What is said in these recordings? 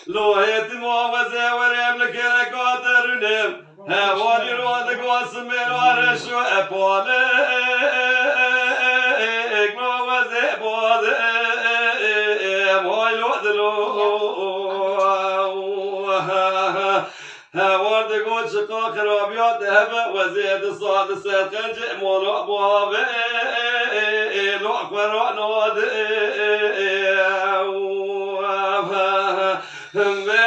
لو هيتمو وزاورم لك قادرنم هواري رود قاسم رارش وأبالك لو وزابود هاي لودلو هوارد قول شقاق رابيات هبه وزيد صاد ساتقنج مولو أبوابه لو أخبر نود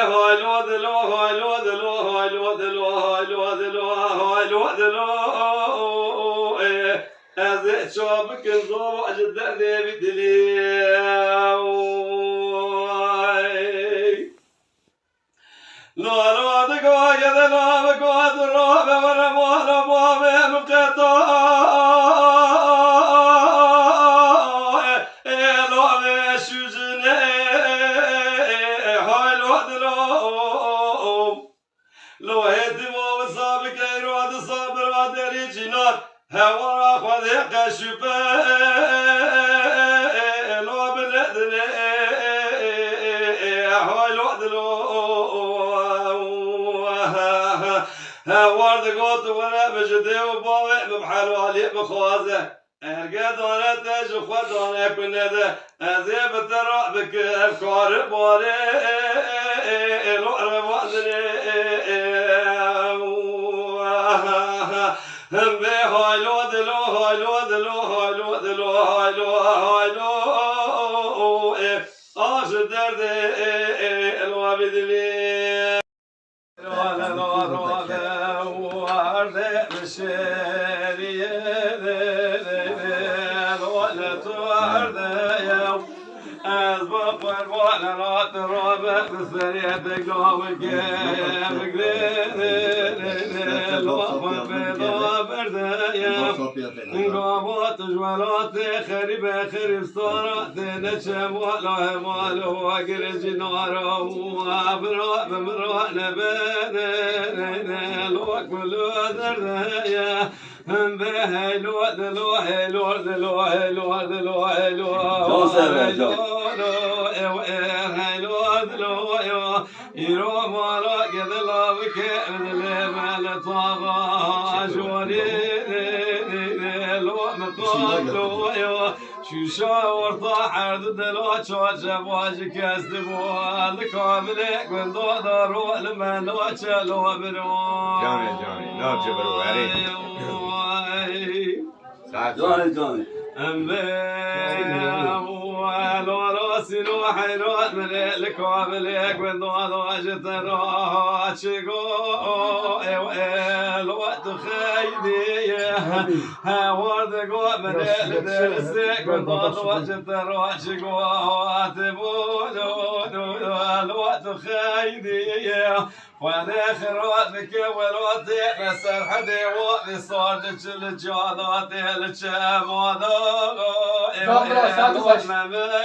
هاي لودلو هاي لودلو هاي لودلو هاي لودلو هاي لودلو أزيد شوبك نزور أجد ذي بدلي لا لا دقوا يا لا بقوا الراب ولا ما ما مقطع لا مشوزني هاي لو دلوم لو هدموا وصابك يراد صابر ودري جنان هوا خذ قشبه لو بلدني هاي لو دلوم وارد قوت وانا بجدي وباوي ببحر والي بخوازه ارقد وانا تاج وخد وانا كنا ده ازي بترى بك الكار باري الوعر وعدني هم بي هاي لود لو هاي لود لو هاي لود لو هاي لو هاي لو آش درد الوابد لي قامت جوالات خريبة خريب صارت نشم ولا ماله وقرج ناره وابراء بمراء نبان الوقت كله ذريا به لود لوه لود لوه لود لوه لوه يروح مالا قد لا بكأن لمن طغى جوري لو مقالو شو شاور طاحر دلو شوشب واجك يستبوال كاملك من دودارو لمن وشلو برو جاني لا جبرو هري جاني لو راسي لو حيرات من الكاملك من دودارو جترو شقو الوقت خيدي هوارد قوة من الدرسك من دودارو جترو شقو تبولو الوقت خيدي وانا خيرات مكولات مسر حدي وقت صادق الجادات الشمادة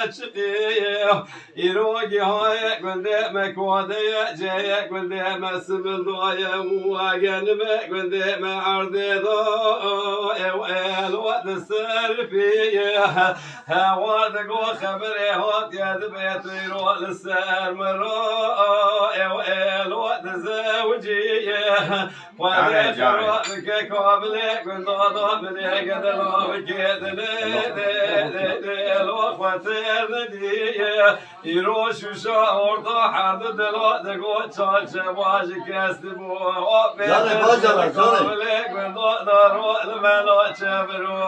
مشقي يروقي هايك من ديمك وديك جايك من ديم السبل ضايا وجنبك من ديم عرضي ضايا والوقت السرفية هوادك وخبري هات يد بيت يروح للسر مرايا والوقت زوجية وانا جرابك قابلك من ضاضا من يقد لوك الوقت الردية يروش وشاور طاحر دلو دقو تشال شباجك يستبو قابلك من ضاضا روح لملو شبرو